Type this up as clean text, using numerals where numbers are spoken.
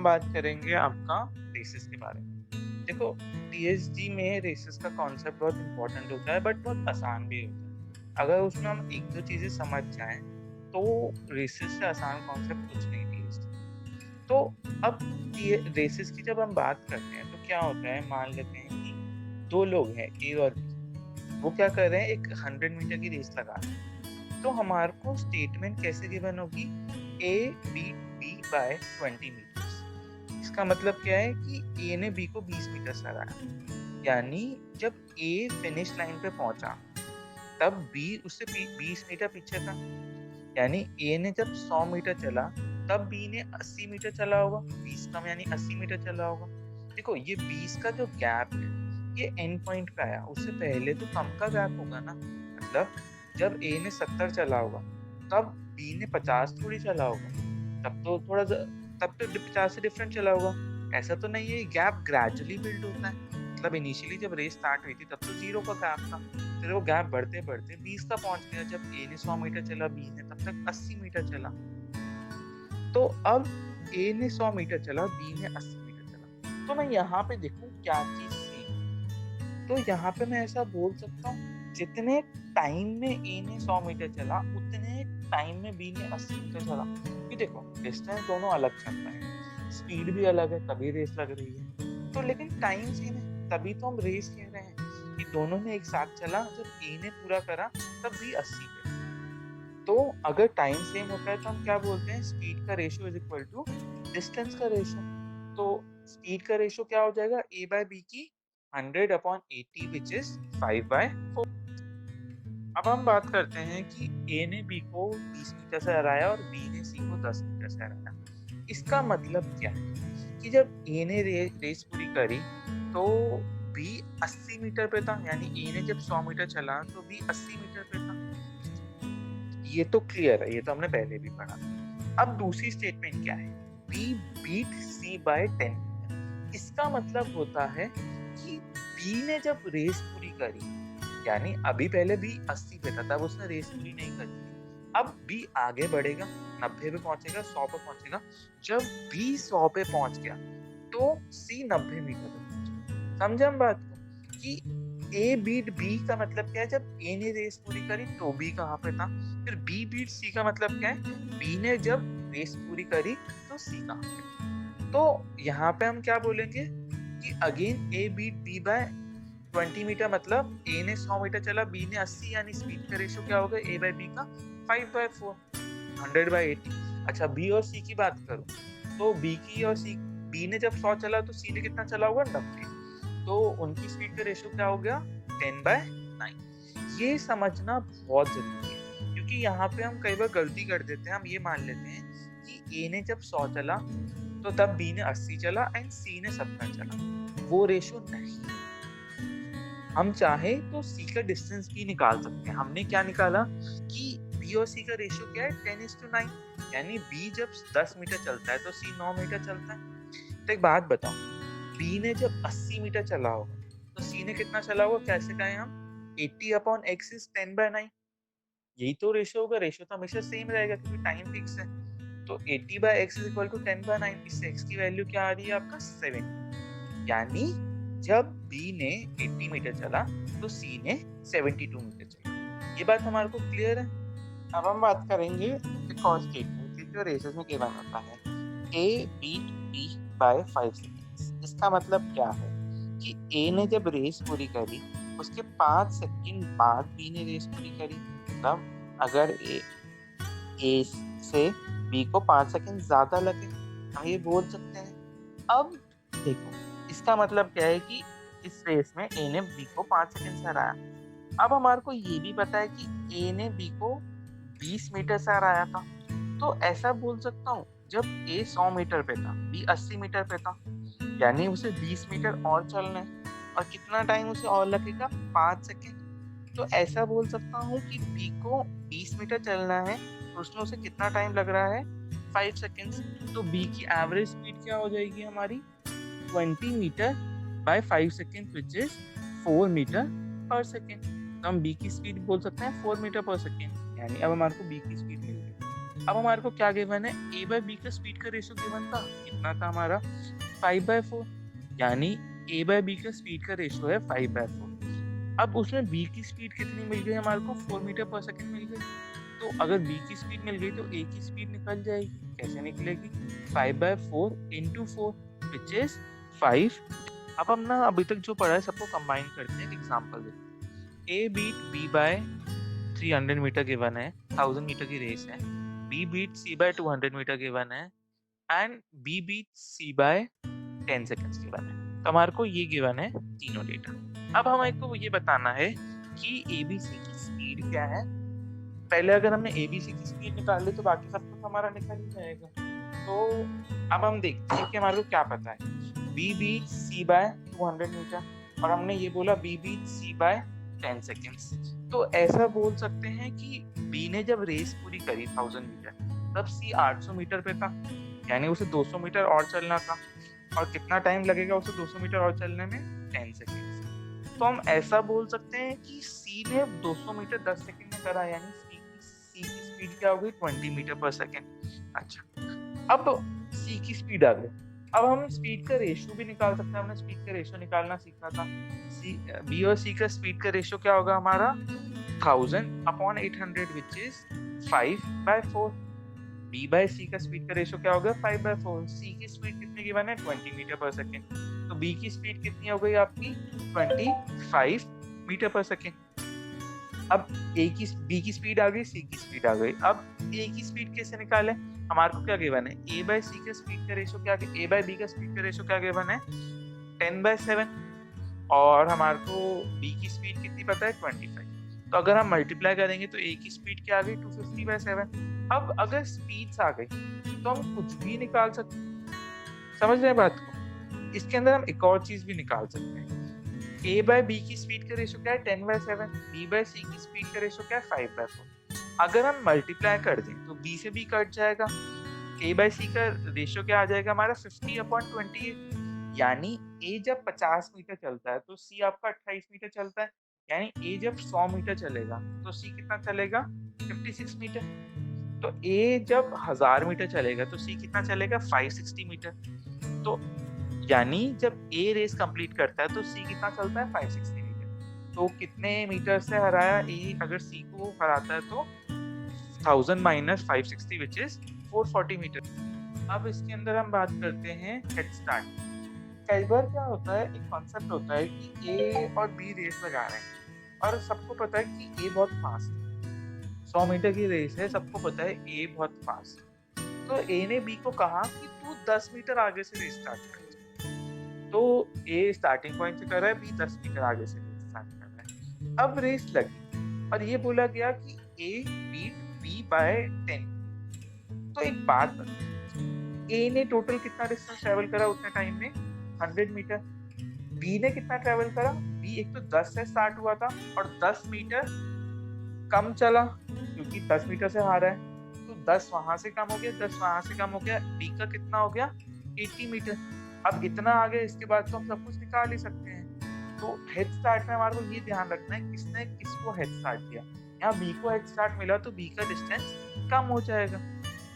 हम बात करेंगे आपका रेसेस के बारे में। देखो, टीएसजी में रेसेस का कॉन्सेप्ट बहुत इंपॉर्टेंट होता है बट बहुत आसान भी होता है। अगर उसमें हम एक दो चीजें समझ जाएं तो रेसेस से आसान कॉन्सेप्ट कुछ नहीं टीएसजी। तो अब रेसेस की जब हम बात करते हैं तो क्या होता है, मान लेते हैं कि दो लोग हैं ए और बी। वो क्या कर रहे हैं, एक 100 मीटर की रेस लगा रहे हैं। तो हमारे को स्टेटमेंट कैसे गिवन होगी, ए बीट बी बाय 20 मीटर्स। इसका मतलब क्या है कि ए ने बी को 20 मीटर से हराया। यानी जब ए फिनिश लाइन पे पहुंचा तब बी उससे 20 मीटर पीछे था। यानी ए ने जब 100 मीटर चला तब बी ने 80 मीटर चला होगा, 20 कम यानी 80 मीटर चला होगा। देखो, ये 20 का जो गैप है ये एंड पॉइंट पे आया, उससे पहले तो कम का गैप होगा ना। मतलब जब ए ने 70 चला होगा तब बी ने 50 थोड़ी चला होगा। तब तो तब तो 50 से डिफरेंट चला होगा। ऐसा तो नहीं है, गैप ग्रेजुअली बिल्ड होता है। मतलब इनिशियली जब रेस स्टार्ट हुई थी तब तो 0 का गैप था, फिर वो गैप बढ़ते बढ़ते 20 का पहुंच गया। जब ए ने 100 मीटर चला, बी ने तब तक 80 मीटर चला। तो अब ए ने 100 मीटर चला, बी ने 80 मीटर चला। तो मैं यहाँ पे देखूं क्या चीज सेम। तो यहाँ पे मैं ऐसा बोल सकता हूँ, जितने टाइम में ए ने 100 मीटर चला उतने टाइम में बी ने 80 मीटर चला। कि देखो, डिस्टेंस दोनों अलग चल रहे हैं, स्पीड भी अलग है तभी रेस लग रही है। तो लेकिन टाइम सेम है तभी तो हम रेस कह रहे हैं कि दोनों ने एक साथ चला। जब ए ने पूरा करा तब बी 80 पे। तो अगर टाइम सेम होता है तो हम क्या बोलते हैं, स्पीड का ratio is equal to distance का रेशियो। तो स्पीड का रेशियो क्या हो जाएगा, ए बाय बी की 100/80 विच इज 5/4। अब हम बात करते हैं कि ए ने बी को 20 मीटर से हराया और बी ने सी को 10 मीटर से हराया। इसका मतलब क्या है कि जब ए ने रेस पूरी करी तो बी 80 मीटर पे था। यानी ए ने जब 100 मीटर चला तो बी 80 मीटर पे था। ये तो क्लियर है, ये तो हमने पहले भी पढ़ा। अब दूसरी स्टेटमेंट क्या है, बी बीट सी बाय 10। इसका मतलब होता है कि बी ने जब रेस पूरी करी, यानी अभी पहले बी 80 पे था तब उसने रेस पूरी नहीं करी थी। अब बी आगे बढ़ेगा, 90 पे पहुंचेगा, 100 पे पहुंचेगा। जब बी 100 पे पहुंच गया तो सी 90 मीटर पे पहुंचा। समझे हम बात को कि ए बीट बी का मतलब क्या है, जब ए ने रेस पूरी करी तो बी कहाँ पे था। फिर बी बीट सी का मतलब क्या है, बी ने जब रेस पूरी करी तो सी कहाँ पे। तो यहाँ पे हम क्या बोलेंगे कि अगेन ए बीट बी बाय 20 मीटर। मतलब ए ने 100 मीटर चला, बी ने 80, यानी स्पीड का रेशियो क्या होगा, ए बाय बी का 5/4, 100/80। अच्छा, बी और सी की बात करूं तो बी की और सी, बी ने जब 100 चला तो सी ने कितना चला होगा, 90। तो उनकी स्पीड का रेशियो क्या हो गया, 10/9। ये समझना बहुत जरूरी है क्योंकि यहाँ पे हम कई बार गलती कर देते हैं। हम ये मान लेते हैं कि ए ने जब 100 चला तो तब बी ने 80 चला एंड सी ने 70 चला। वो रेशियो नहीं। हम चाहे तो सी का डिस्टेंस भी निकाल सकते हैं। हमने क्या निकाला कि बी और सी का रेशियो क्या है, 10:9। यानी बी जब 10 मीटर चलता है तो सी 9 मीटर चलता है। तो एक बात बताओ, बी ने जब 80 मीटर चला होगा तो सी ने कितना चला होगा, कैसे कहें हम, 80/x इज 10/9। यही तो रेशियो होगा। रेशियो तो हमेशा सेम रहेगा क्योंकि टाइम फिक्स है। तो 80/x इज इक्वल टू 10/9। इससे x की वैल्यू क्या आ रही है आपका, 7। यानी जब बी ने 80 मीटर चला तो सी ने 72 मीटर चला। ये बात हमारे को क्लियर है। अब हम बात करेंगे एक और स्टेटमेंट की जो रेसेस में गिवन होता है, ए बीट बी बाय 5 सेकेंड्स। इसका मतलब क्या है कि ए ने जब रेस पूरी करी उसके 5 सेकंड बाद बी ने रेस पूरी करी। मतलब अगर ए से बी को 5 सेकंड ज्यादा लगे, हम ये बोल सकते हैं। अब देखो, इसका मतलब क्या है कि इस रेस में ए ने बी को 5 सेकंड से हराया। अब हमारे को ये भी पता है कि ए ने बी को 20 मीटर से हराया था। तो ऐसा बोल सकता हूँ, जब ए 100 मीटर पे था, बी 80 मीटर पे था, यानी उसे 20 मीटर और चलना है। और कितना टाइम उसे और लगेगा, 5 सेकंड। तो ऐसा बोल सकता हूँ कि बी को 20 मीटर चलना है तो उसमें उसे कितना टाइम लग रहा है, 5 सेकेंड्स। तो बी की एवरेज स्पीड क्या हो जाएगी हमारी, 20 metre by 5 second which is 4 metre पर सेकेंड। तो हम बी की स्पीड बोल सकते हैं 4 मीटर पर सेकेंड। यानी अब हमारे को बी की स्पीड मिल गई। अब हमारे को क्या गिवन है, ए बाय बी का स्पीड का रेशियो गिवन था, कितना था हमारा 5/4, यानी ए बाय बी का स्पीड का रेशियो है 5/4। अब उसमें बी की स्पीड कितनी मिल गई हमारे को, 4 मीटर पर सेकंड मिल गई। तो अगर बी की स्पीड मिल गई तो ए की स्पीड निकल जाएगी, कैसे निकलेगी, 5/4 इंटू 4 विच इज 5। अब हम ना अभी तक जो पढ़ा है सबको कंबाइन करते हैं, एक एग्जांपल देखते हैं। A beat B by 300 metre given है, 1000 मीटर की रेस है। B beat C by 200 metre given है and B beat C by 10 seconds given है। तो हमारे को ये गिवन है तीनों डेटा। अब हमें को ये बताना है कि एबीसी की स्पीड क्या है। पहले अगर हमने एबीसी की स्पीड निकाल ली तो बाकी सब कुछ हमारा निकल ही जाएगा। तो अब हम देखते हैं कि हमारे को क्या पता है, B beat C by 200 metre और हमने ये बोला B beat C by 10 seconds. तो ऐसा बोल सकते हैं कि बी ने जब रेस पूरी करी 1000 मीटर तब सी 800 मीटर पे था, यानी उसे 200 मीटर और चलना था। और कितना टाइम लगेगा उसे 200 मीटर और चलने में, 10 सेकेंड्स। तो हम ऐसा बोल सकते हैं कि सी ने 200 मीटर 10 सेकेंड में करा, यानी सी की स्पीड क्या होगी 20 मीटर पर सेकेंड। अच्छा, अब सी की स्पीड आ गई। अब हम स्पीड का रेशियो भी निकाल सकते हैं, हमने स्पीड का रेशियो निकालना सीखा था। बी और सी का स्पीड का रेशियो क्या होगा हमारा 1000/800 विच इज 5/4। बी बाय सी का स्पीड का रेशियो क्या होगा 5/4। सी की स्पीड कितनी गिवन है 20 मीटर पर सेकेंड, तो बी की स्पीड कितनी हो गई आपकी 25 मीटर पर सेकेंड। अब बी की स्पीड आ गई, सी की स्पीड आ गई। अब ए की स्पीड कैसे निकालें, हमारे को क्या गिवन है, ए बाय सी का स्पीड का रेशियो क्या, ए बाय बी का स्पीड का रेशियो क्या गिवन है 10/7 और हमारे को बी की स्पीड कितनी पता है 25। तो अगर हम मल्टीप्लाई करेंगे तो ए की स्पीड क्या आ गई 250/7। अब अगर स्पीड्स आ गई तो हम कुछ भी निकाल सकते हैं, समझ रहे हैं बात को। इसके अंदर हम एक और चीज भी निकाल सकते हैं, ए बाय बी की स्पीड का रेशियो क्या है 10/7, बी बाय सी की स्पीड का रेशियो क्या है 5/4। अगर हम मल्टीप्लाई कर दें तो बी से बी कट जाएगा, ए बाय सी का रेशियो क्या आ जाएगा हमारा 50/28, यानी ए जब 50 मीटर चलता है तो सी आपका 28 मीटर चलता है, यानी ए जब 100 मीटर चलेगा तो सी कितना चलेगा 56 मीटर। तो ए जब 1000 मीटर चलेगा तो सी कितना चलेगा 560 मीटर। तो यानी जब ए रेस कंप्लीट करता है तो सी कितना चलता है 560 मीटर। तो कितने मीटर से हराया ए, अगर सी को हराता है तो 1000 माइनस 560 विच इज 440 मीटर। अब इसके अंदर हम बात करते हैं हेड स्टार्ट। कई बार क्या होता है, एक कॉन्सेप्ट होता है कि ए और बी रेस लगा रहे हैं और सबको पता है कि ए बहुत फास्ट है, 100 मीटर की रेस है, सबको पता है ए बहुत फास्ट। तो ए ने बी को कहा कि तू 10 मीटर आगे से रेस स्टार्ट कर। तो ए स्टार्टिंग पॉइंट से कर रहा है, बी 10 मीटर आगे से रेस स्टार्ट कर रहा है। अब रेस लगी और ये बोला गया कि ए बीट बी बाय 10। तो एक बात बताओ, ए ने टोटल कितना डिस्टेंस ट्रेवल करा उतने टाइम में 100 मीटर। बी ने कितना ट्रेवल करा, बी एक तो 10 से स्टार्ट हुआ था और 10 मीटर कम चला क्योंकि 10 मीटर से हारा है, तो 10 वहां से कम हो गया, 10 वहां से कम हो गया, बी का कितना हो गया 80 मीटर। अब इतना आगे इसके बाद तो हम सब कुछ निकाल ही सकते हैं। तो हेड स्टार्ट में हमारे को ये ध्यान रखना है किसने किसको हेड स्टार्ट किया। यहाँ बी को हेड स्टार्ट मिला तो बी का डिस्टेंस कम हो जाएगा।